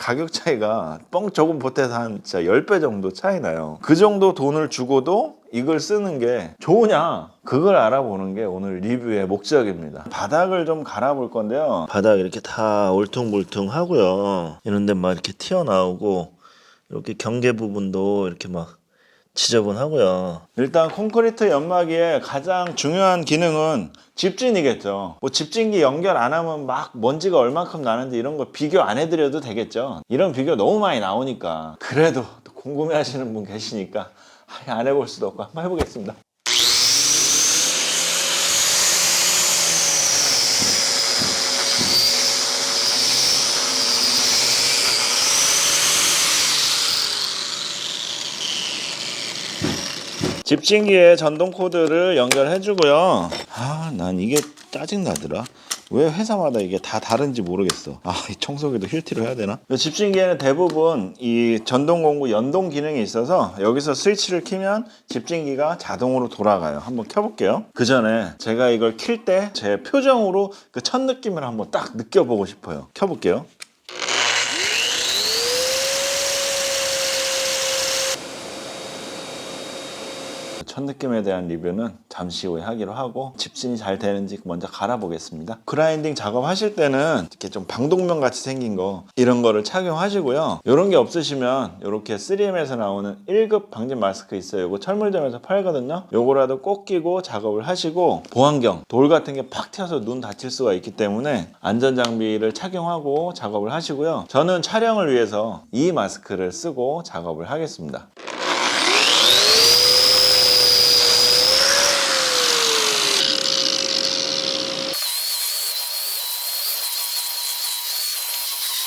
가격 차이가 뻥 조금 보태서 한 진짜 10배 정도 차이 나요. 그 정도 돈을 주고도 이걸 쓰는 게 좋으냐, 그걸 알아보는 게 오늘 리뷰의 목적입니다. 바닥을 좀 갈아볼 건데요. 바닥 이렇게 다 울퉁불퉁 하고요. 이런 데 막 이렇게 튀어나오고, 이렇게 경계 부분도 이렇게 막 지저분하고요. 일단 콘크리트 연마기의 가장 중요한 기능은 집진이겠죠. 뭐 집진기 연결 안 하면 막 먼지가 얼만큼 나는지 이런 거 비교 안 해드려도 되겠죠. 이런 비교 너무 많이 나오니까. 그래도 또 궁금해 하시는 분 계시니까 안 해볼 수도 없고 한번 해보겠습니다. 집진기에 전동 코드를 연결해 주고요. 난 이게 짜증나더라. 왜 회사마다 이게 다 다른지 모르겠어. 이 청소기도 힐티로 해야 되나? 집진기에는 대부분 이 전동 공구 연동 기능이 있어서 여기서 스위치를 키면 집진기가 자동으로 돌아가요. 한번 켜볼게요. 그 전에 제가 이걸 킬 때 제 표정으로 그 첫 느낌을 한번 딱 느껴보고 싶어요. 켜볼게요. 첫 느낌에 대한 리뷰는 잠시 후에 하기로 하고, 집진이 잘 되는지 먼저 갈아보겠습니다. 그라인딩 작업하실 때는 이렇게 좀 방독면 같이 생긴 거, 이런 거를 착용하시고요. 이런 게 없으시면 이렇게 3M에서 나오는 1급 방진 마스크 있어요. 이거 철물점에서 팔거든요. 요거라도 꼭 끼고 작업을 하시고, 보안경, 돌 같은 게 팍 튀어서 눈 다칠 수가 있기 때문에 안전장비를 착용하고 작업을 하시고요. 저는 촬영을 위해서 이 마스크를 쓰고 작업을 하겠습니다.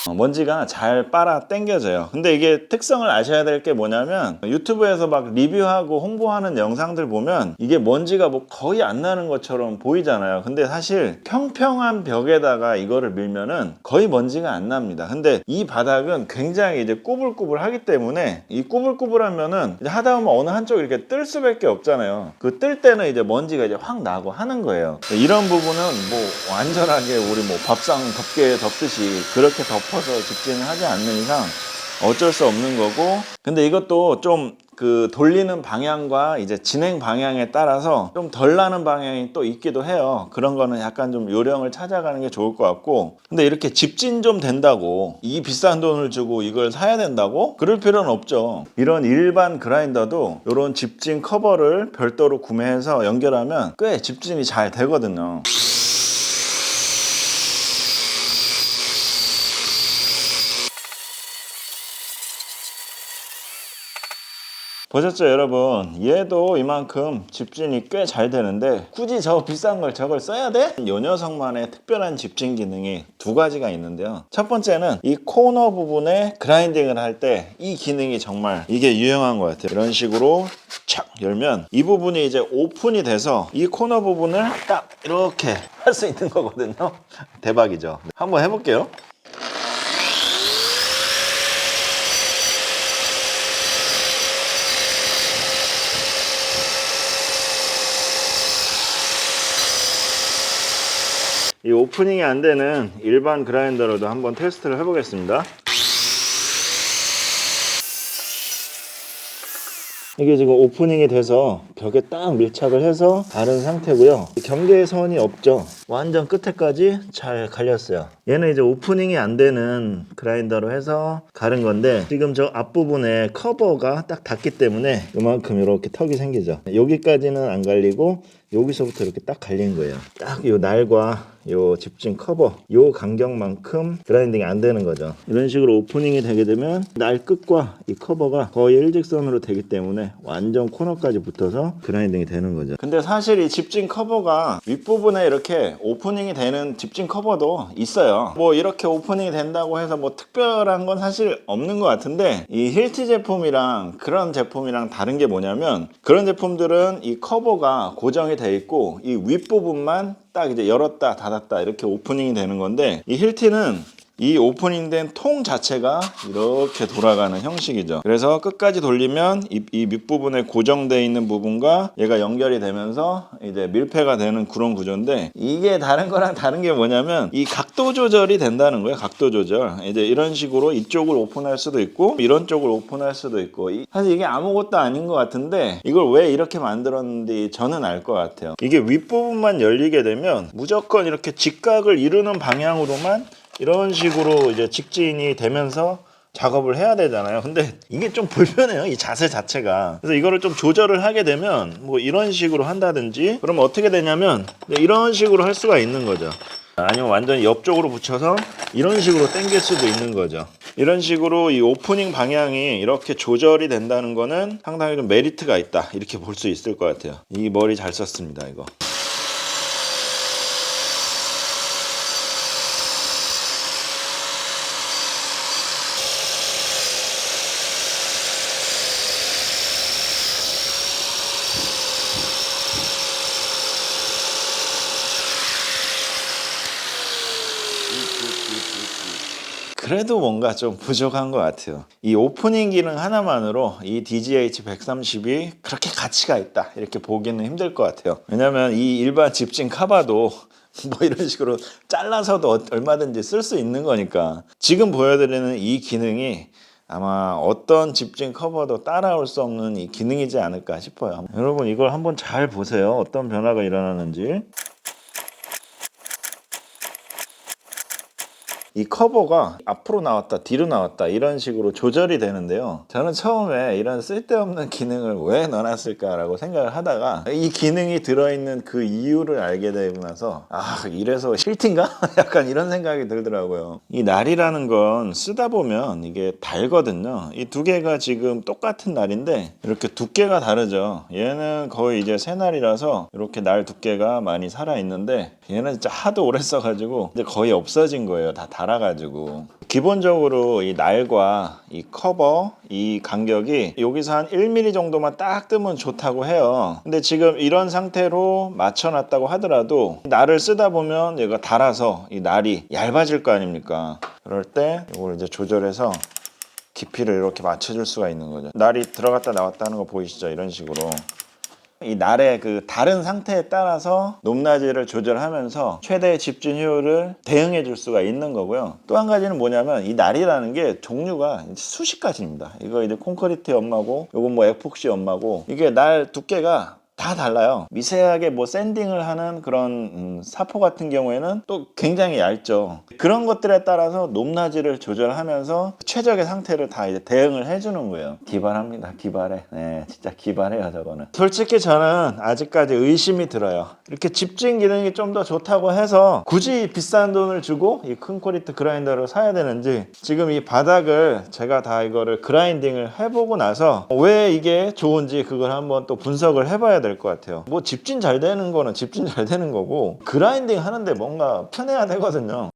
먼지가 잘 빨아 당겨져요. 근데 이게 특성을 아셔야 될 게 뭐냐면, 유튜브에서 막 리뷰하고 홍보하는 영상들 보면 이게 먼지가 뭐 거의 안 나는 것처럼 보이잖아요. 근데 사실 평평한 벽에다가 이거를 밀면은 거의 먼지가 안 납니다. 근데 이 바닥은 굉장히 이제 꾸불꾸불하기 때문에, 이 꾸불꾸불하면은 이제 하다 보면 어느 한쪽 이렇게 뜰 수밖에 없잖아요. 그 뜰 때는 이제 먼지가 이제 확 나고 하는 거예요. 이런 부분은 뭐 완전하게 우리 뭐 밥상 덮개 덮듯이 그렇게 덮어서 집진을 하지 않는 이상 어쩔 수 없는 거고, 근데 이것도 좀 그 돌리는 방향과 이제 진행 방향에 따라서 좀 덜 나는 방향이 또 있기도 해요. 그런 거는 약간 좀 요령을 찾아가는 게 좋을 것 같고, 근데 이렇게 집진 좀 된다고 이 비싼 돈을 주고 이걸 사야 된다고? 그럴 필요는 없죠. 이런 일반 그라인더도 이런 집진 커버를 별도로 구매해서 연결하면 꽤 집진이 잘 되거든요. 보셨죠 여러분? 얘도 이만큼 집진이 꽤 잘 되는데 굳이 저 비싼 걸 저걸 써야 돼? 이 녀석만의 특별한 집진 기능이 두 가지가 있는데요. 첫 번째는 이 코너 부분에 그라인딩을 할 때 이 기능이 정말 이게 유용한 것 같아요. 이런 식으로 착 열면 이 부분이 이제 오픈이 돼서 이 코너 부분을 딱 이렇게 할 수 있는 거거든요. 대박이죠. 한번 해볼게요. 이 오프닝이 안 되는 일반 그라인더로도 한번 테스트를 해보겠습니다. 이게 지금 오프닝이 돼서 벽에 딱 밀착을 해서 바른 상태고요. 경계선이 없죠. 완전 끝에까지 잘 갈렸어요. 얘는 이제 오프닝이 안 되는 그라인더로 해서 가른 건데, 지금 저 앞부분에 커버가 딱 닿기 때문에 이만큼 이렇게 턱이 생기죠. 여기까지는 안 갈리고 여기서부터 이렇게 딱 갈린 거예요. 딱 요 날과 요 집진 커버 요 간격만큼 그라인딩이 안 되는 거죠. 이런 식으로 오프닝이 되게 되면 날 끝과 이 커버가 거의 일직선으로 되기 때문에 완전 코너까지 붙어서 그라인딩이 되는 거죠. 근데 사실 이 집진 커버가 윗부분에 이렇게 오프닝이 되는 집진 커버도 있어요. 뭐 이렇게 오프닝이 된다고 해서 뭐 특별한 건 사실 없는 것 같은데, 이 힐티 제품이랑 그런 제품이랑 다른 게 뭐냐면, 그런 제품들은 이 커버가 고정이 돼 있고 이 윗부분만 딱 이제 열었다 닫았다 이렇게 오프닝이 되는 건데, 이 힐티는 이 오프닝된 통 자체가 이렇게 돌아가는 형식이죠. 그래서 끝까지 돌리면 이 밑부분에 고정되어 있는 부분과 얘가 연결이 되면서 이제 밀폐가 되는 그런 구조인데, 이게 다른 거랑 다른 게 뭐냐면 이 각도 조절이 된다는 거예요. 각도 조절. 이제 이런 식으로 이쪽을 오픈할 수도 있고 이런 쪽을 오픈할 수도 있고, 사실 이게 아무것도 아닌 것 같은데 이걸 왜 이렇게 만들었는지 저는 알 것 같아요. 이게 윗부분만 열리게 되면 무조건 이렇게 직각을 이루는 방향으로만 이런 식으로 이제 직진이 되면서 작업을 해야 되잖아요. 근데 이게 좀 불편해요, 이 자세 자체가. 그래서 이거를 좀 조절을 하게 되면 뭐 이런 식으로 한다든지, 그러면 어떻게 되냐면 이런 식으로 할 수가 있는 거죠. 아니면 완전히 옆쪽으로 붙여서 이런 식으로 당길 수도 있는 거죠. 이런 식으로 이 오프닝 방향이 이렇게 조절이 된다는 거는 상당히 좀 메리트가 있다, 이렇게 볼 수 있을 것 같아요. 이 머리 잘 썼습니다, 이거. 그래도 뭔가 좀 부족한 것 같아요. 이 오프닝 기능 하나만으로 이 DGH-130이 그렇게 가치가 있다, 이렇게 보기는 힘들 것 같아요. 왜냐면 이 일반 집진 카바도 뭐 이런 식으로 잘라서도 얼마든지 쓸 수 있는 거니까. 지금 보여드리는 이 기능이 아마 어떤 집진 커버도 따라올 수 없는 이 기능이지 않을까 싶어요. 여러분 이걸 한번 잘 보세요. 어떤 변화가 일어나는지. 이 커버가 앞으로 나왔다 뒤로 나왔다 이런 식으로 조절이 되는데요, 저는 처음에 이런 쓸데없는 기능을 왜 넣어놨을까라고 생각을 하다가 이 기능이 들어있는 그 이유를 알게 되고 나서 이래서 실티인가? 약간 이런 생각이 들더라고요. 이 날이라는 건 쓰다 보면 이게 달거든요. 이 두 개가 지금 똑같은 날인데 이렇게 두께가 다르죠. 얘는 거의 이제 새 날이라서 이렇게 날 두께가 많이 살아있는데, 얘는 진짜 하도 오래 써가지고 이제 거의 없어진 거예요. 다 달아가지고. 기본적으로 이 날과 이 커버 이 간격이 여기서 한 1mm 정도만 딱 뜨면 좋다고 해요. 근데 지금 이런 상태로 맞춰놨다고 하더라도 날을 쓰다 보면 얘가 닳아서 이 날이 얇아질 거 아닙니까? 그럴 때 이걸 이제 조절해서 깊이를 이렇게 맞춰줄 수가 있는 거죠. 날이 들어갔다 나왔다 하는 거 보이시죠? 이런 식으로. 이 날의 그 다른 상태에 따라서 높낮이를 조절하면서 최대의 집중 효율을 대응해 줄 수가 있는 거고요. 또 한 가지는 뭐냐면 이 날이라는 게 종류가 수십 가지입니다. 이거 이제 콘크리트 연마고, 요건 뭐 에폭시 연마고, 이게 날 두께가 다 달라요. 미세하게 뭐 샌딩을 하는 그런 사포 같은 경우에는 또 굉장히 얇죠. 그런 것들에 따라서 높낮이를 조절하면서 최적의 상태를 다 이제 대응을 해주는 거예요. 기발합니다. 기발해. 네, 진짜 기발해요, 저거는. 솔직히 저는 아직까지 의심이 들어요. 이렇게 집진 기능이 좀 더 좋다고 해서 굳이 비싼 돈을 주고 이 콘크리트 그라인더를 사야 되는지, 지금 이 바닥을 제가 다 이거를 그라인딩을 해보고 나서 왜 이게 좋은지 그걸 한번 또 분석을 해봐야 될 것 같아요. 뭐 집진 잘 되는 거는 집진 잘 되는 거고, 그라인딩 하는데 뭔가 편해야 되거든요.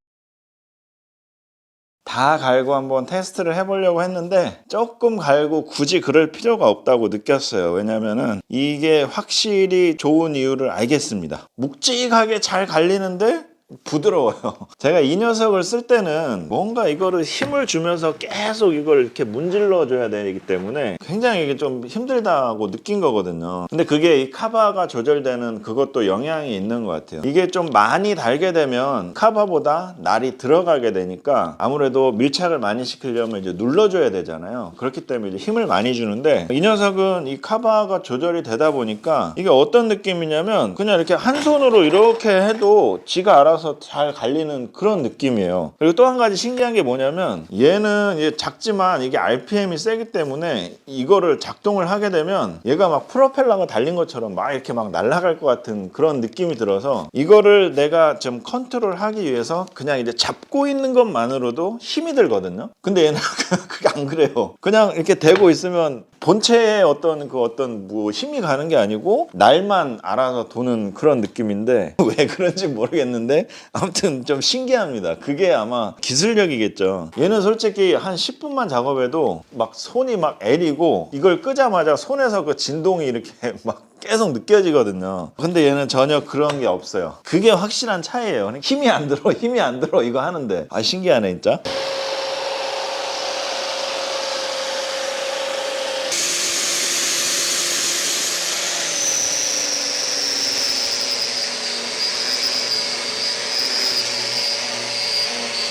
다 갈고 한번 테스트를 해보려고 했는데 조금 갈고 굳이 그럴 필요가 없다고 느꼈어요. 왜냐면은 이게 확실히 좋은 이유를 알겠습니다. 묵직하게 잘 갈리는데 부드러워요. 제가 이 녀석을 쓸 때는 뭔가 이거를 힘을 주면서 계속 이걸 이렇게 문질러 줘야 되기 때문에 굉장히 이게 좀 힘들다고 느낀 거거든요. 근데 그게 이 카바가 조절되는 그것도 영향이 있는 것 같아요. 이게 좀 많이 달게 되면 카바보다 날이 들어가게 되니까 아무래도 밀착을 많이 시키려면 이제 눌러줘야 되잖아요. 그렇기 때문에 이제 힘을 많이 주는데, 이 녀석은 이 카바가 조절이 되다 보니까 이게 어떤 느낌이냐면 그냥 이렇게 한 손으로 이렇게 해도 지가 알아서 잘 갈리는 그런 느낌이에요. 그리고 또 한 가지 신기한 게 뭐냐면 얘는 작지만 이게 RPM이 세기 때문에 이거를 작동을 하게 되면 얘가 막 프로펠러가 달린 것처럼 막 이렇게 막 날아갈 것 같은 그런 느낌이 들어서, 이거를 내가 좀 컨트롤하기 위해서 그냥 이제 잡고 있는 것만으로도 힘이 들거든요. 근데 얘는 그게 안 그래요. 그냥 이렇게 대고 있으면 본체에 어떤 뭐 힘이 가는 게 아니고 날만 알아서 도는 그런 느낌인데 왜 그런지 모르겠는데 아무튼 좀 신기합니다. 그게 아마 기술력이겠죠. 얘는 솔직히 한 10분만 작업해도 막 손이 막 애리고 이걸 끄자마자 손에서 그 진동이 이렇게 막 계속 느껴지거든요. 근데 얘는 전혀 그런 게 없어요. 그게 확실한 차이예요. 힘이 안 들어 이거 하는데. 아, 신기하네 진짜.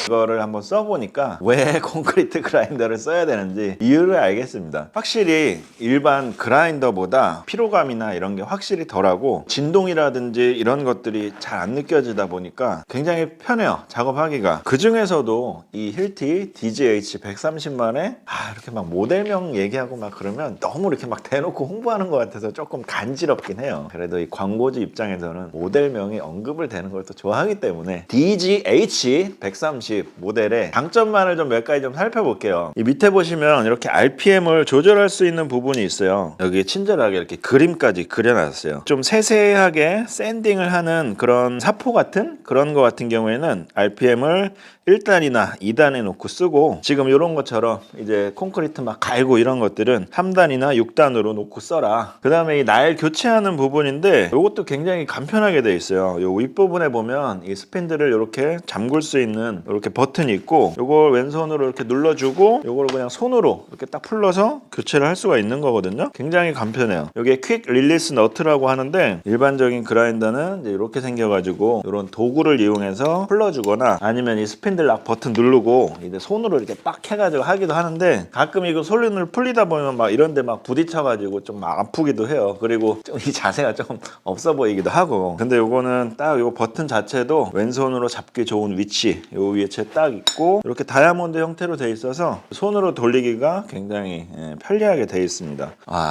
이거를 한번 써보니까 왜 콘크리트 그라인더를 써야 되는지 이유를 알겠습니다. 확실히 일반 그라인더보다 피로감이나 이런 게 확실히 덜하고 진동이라든지 이런 것들이 잘 안 느껴지다 보니까 굉장히 편해요, 작업하기가. 그 중에서도 이 힐티 DGH 130만에 이렇게 막 모델명 얘기하고 막 그러면 너무 이렇게 막 대놓고 홍보하는 것 같아서 조금 간지럽긴 해요. 그래도 이 광고주 입장에서는 모델명이 언급을 되는 걸 또 좋아하기 때문에 DGH 130 모델의 장점만을 좀 몇 가지 좀 살펴볼게요. 이 밑에 보시면 이렇게 RPM을 조절할 수 있는 부분이 있어요. 여기 친절하게 이렇게 그림까지 그려놨어요. 좀 세세하게 샌딩을 하는 그런 사포 같은 그런 거 같은 경우에는 RPM을 1단이나 2단에 놓고 쓰고, 지금 이런 것처럼 이제 콘크리트 막 갈고 이런 것들은 3단이나 6단으로 놓고 써라. 그 다음에 이 날 교체하는 부분인데 이것도 굉장히 간편하게 돼 있어요. 요 윗부분에 보면 이 스핀들을 이렇게 잠글 수 있는 이렇게 버튼이 있고, 이걸 왼손으로 이렇게 눌러주고 이걸 그냥 손으로 이렇게 딱 풀러서 교체를 할 수가 있는 거거든요. 굉장히 간편해요. 이게 퀵 릴리스 너트라고 하는데, 일반적인 그라인더는 이제 이렇게 생겨가지고 이런 도구를 이용해서 풀러주거나 아니면 이 스핀들 락 버튼 누르고 이제 손으로 이렇게 빡 해가지고 하기도 하는데, 가끔 이거 솔루를 풀리다 보면 막 이런데 막 부딪혀가지고 좀 막 아프기도 해요. 그리고 좀 이 자세가 좀 없어 보이기도 하고. 근데 요거는 딱 요 버튼 자체도 왼손으로 잡기 좋은 위치 요 위에 딱 있고, 이렇게 다이아몬드 형태로 돼 있어서 손으로 돌리기가 굉장히 편리하게 돼 있습니다.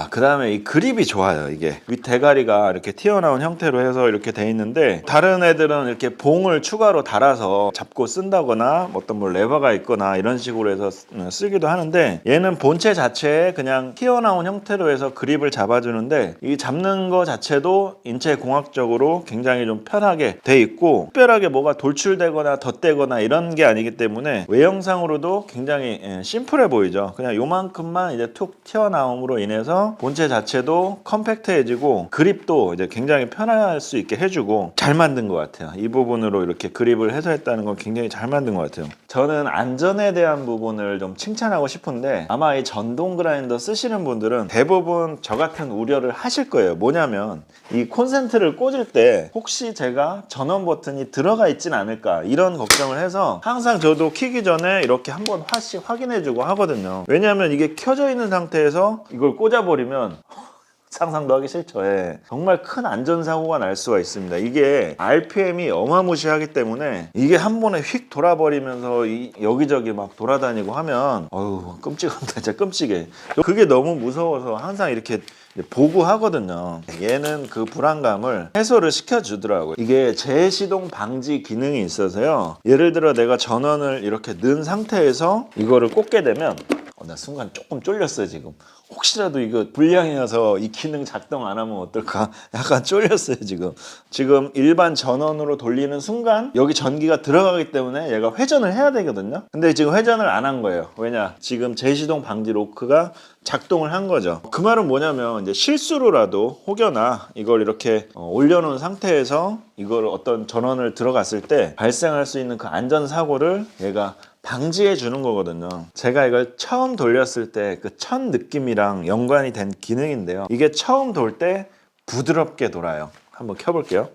그 다음에 이 그립이 좋아요. 이게 윗 대가리가 이렇게 튀어나온 형태로 해서 이렇게 돼 있는데, 다른 애들은 이렇게 봉을 추가로 달아서 잡고 쓴다거나 어떤 뭐 레버가 있거나 이런 식으로 해서 쓰기도 하는데, 얘는 본체 자체에 그냥 튀어나온 형태로 해서 그립을 잡아주는데, 이 잡는 거 자체도 인체 공학적으로 굉장히 좀 편하게 돼 있고, 특별하게 뭐가 돌출되거나 덧대거나 이런 게 아니기 때문에 외형상으로도 굉장히 심플해 보이죠. 그냥 요만큼만 이제 툭 튀어나옴으로 인해서 본체 자체도 컴팩트해지고 그립도 이제 굉장히 편할 수 있게 해주고, 잘 만든 것 같아요. 이 부분으로 이렇게 그립을 해소했다는 건 굉장히 잘 만든 것 같아요. 저는 안전에 대한 부분을 좀 칭찬하고 싶은데, 아마 이 전동 그라인더 쓰시는 분들은 대부분 저 같은 우려를 하실 거예요. 뭐냐면 이 콘센트를 꽂을 때 혹시 제가 전원 버튼이 들어가 있진 않을까, 이런 걱정을 해서 항상 저도 켜기 전에 이렇게 한번 확인해주고 하거든요. 왜냐하면 이게 켜져 있는 상태에서 이걸 꽂아버리면 상상도 하기 싫죠. 정말 큰 안전사고가 날 수가 있습니다. 이게 RPM이 어마무시하기 때문에 이게 한 번에 휙 돌아버리면서 여기저기 막 돌아다니고 하면 끔찍합니다. 진짜 끔찍해. 그게 너무 무서워서 항상 이렇게 보고하거든요. 얘는 그 불안감을 해소를 시켜주더라고요. 이게 재시동 방지 기능이 있어서요. 예를 들어 내가 전원을 이렇게 넣은 상태에서 이거를 꽂게 되면 나 순간 조금 쫄렸어요 지금. 혹시라도 이거 불량이어서 이 기능 작동 안 하면 어떨까 약간 쫄렸어요 지금 일반 전원으로 돌리는 순간 여기 전기가 들어가기 때문에 얘가 회전을 해야 되거든요. 근데 지금 회전을 안 한 거예요. 왜냐, 지금 제시동 방지 로크가 작동을 한 거죠. 그 말은 뭐냐면 이제 실수로라도 혹여나 이걸 이렇게 올려놓은 상태에서 이걸 어떤 전원을 들어갔을 때 발생할 수 있는 그 안전사고를 얘가 방지해 주는 거거든요. 제가 이걸 처음 돌렸을 때 그 첫 느낌이랑 연관이 된 기능인데요. 이게 처음 돌 때 부드럽게 돌아요. 한번 켜볼게요.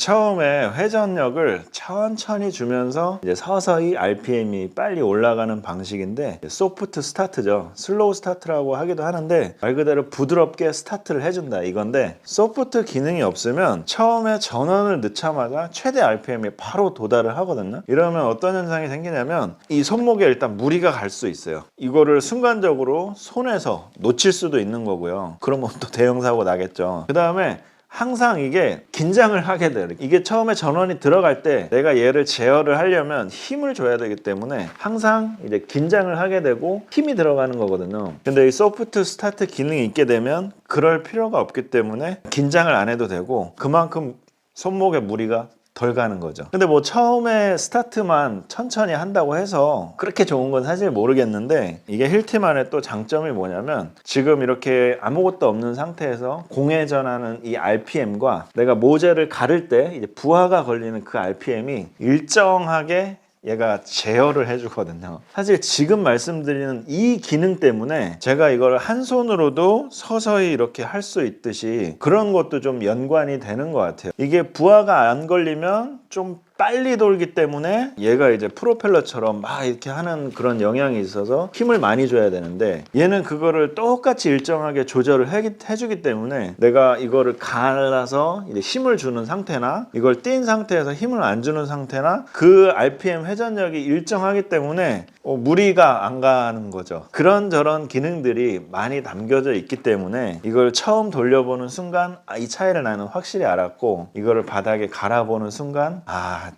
처음에 회전력을 천천히 주면서 이제 서서히 RPM이 빨리 올라가는 방식인데 소프트 스타트죠. 슬로우 스타트라고 하기도 하는데 말 그대로 부드럽게 스타트를 해준다 이건데, 소프트 기능이 없으면 처음에 전원을 넣자마자 최대 RPM에 바로 도달을 하거든요. 이러면 어떤 현상이 생기냐면 이 손목에 일단 무리가 갈 수 있어요. 이거를 순간적으로 손에서 놓칠 수도 있는 거고요. 그러면 또 대형 사고 나겠죠. 그 다음에 항상 이게 긴장을 하게 돼요. 이게 처음에 전원이 들어갈 때 내가 얘를 제어를 하려면 힘을 줘야 되기 때문에 항상 이제 긴장을 하게 되고 힘이 들어가는 거거든요. 근데 이 소프트 스타트 기능이 있게 되면 그럴 필요가 없기 때문에 긴장을 안 해도 되고 그만큼 손목에 무리가 덜 가는 거죠. 근데 뭐 처음에 스타트만 천천히 한다고 해서 그렇게 좋은 건 사실 모르겠는데, 이게 힐티만의 또 장점이 뭐냐면 지금 이렇게 아무것도 없는 상태에서 공회전하는 이 RPM과 내가 모재를 가를 때 이제 부하가 걸리는 그 RPM이 일정하게 얘가 제어를 해주거든요. 사실 지금 말씀드리는 이 기능 때문에 제가 이걸 한 손으로도 서서히 이렇게 할 수 있듯이 그런 것도 좀 연관이 되는 것 같아요. 이게 부하가 안 걸리면 좀 빨리 돌기 때문에 얘가 이제 프로펠러처럼 막 이렇게 하는 그런 영향이 있어서 힘을 많이 줘야 되는데, 얘는 그거를 똑같이 일정하게 조절을 해주기 때문에 내가 이거를 갈라서 이제 힘을 주는 상태나 이걸 띈 상태에서 힘을 안 주는 상태나 그 RPM 회전력이 일정하기 때문에 무리가 안 가는 거죠. 그런저런 기능들이 많이 담겨져 있기 때문에 이걸 처음 돌려보는 순간 이 차이를 나는 확실히 알았고, 이거를 바닥에 갈아보는 순간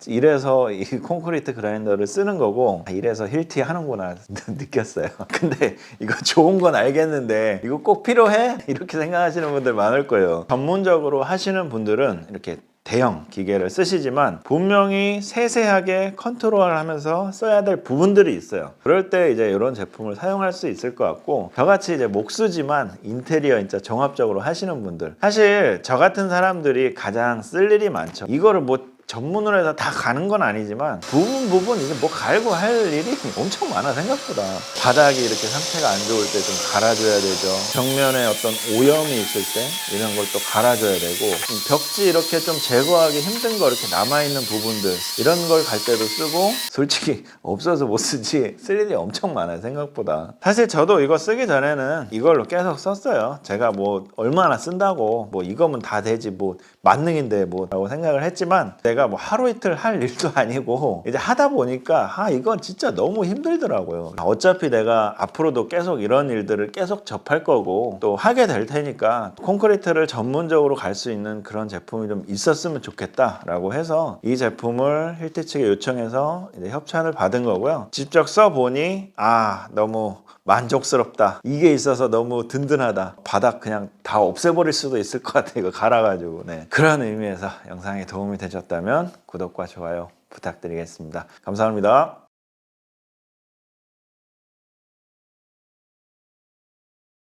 이래서 이 콘크리트 그라인더를 쓰는 거고 이래서 힐티 하는구나 느꼈어요. 근데 이거 좋은 건 알겠는데 이거 꼭 필요해? 이렇게 생각하시는 분들 많을 거예요. 전문적으로 하시는 분들은 이렇게 대형 기계를 쓰시지만 분명히 세세하게 컨트롤하면서 써야 될 부분들이 있어요. 그럴 때 이제 이런 제품을 사용할 수 있을 것 같고, 저같이 이제 목수지만 인테리어 진짜 종합적으로 하시는 분들, 사실 저 같은 사람들이 가장 쓸 일이 많죠. 이거를 뭐 전문으로 해서 다 가는 건 아니지만 부분 이제 뭐 갈고 할 일이 엄청 많아. 생각보다 바닥이 이렇게 상태가 안 좋을 때 좀 갈아줘야 되죠. 벽면에 어떤 오염이 있을 때 이런 걸 또 갈아줘야 되고, 벽지 이렇게 좀 제거하기 힘든 거 이렇게 남아있는 부분들 이런 걸 갈 때도 쓰고, 솔직히 없어서 못 쓰지 쓸 일이 엄청 많아요. 생각보다. 사실 저도 이거 쓰기 전에는 이걸로 계속 썼어요. 제가 뭐 얼마나 쓴다고 뭐 이거면 다 되지 뭐 만능인데 뭐 라고 생각을 했지만, 내가 뭐 하루 이틀 할 일도 아니고 이제 하다 보니까 이건 진짜 너무 힘들더라고요. 어차피 내가 앞으로도 계속 이런 일들을 계속 접할 거고 또 하게 될 테니까 콘크리트를 전문적으로 갈 수 있는 그런 제품이 좀 있었으면 좋겠다 라고 해서 이 제품을 힐티 측에 요청해서 이제 협찬을 받은 거고요. 직접 써보니 너무 만족스럽다. 이게 있어서 너무 든든하다. 바닥 그냥 다 없애버릴 수도 있을 것 같아. 이거 갈아가지고. 그런 의미에서 영상이 도움이 되셨다면 구독과 좋아요 부탁드리겠습니다. 감사합니다.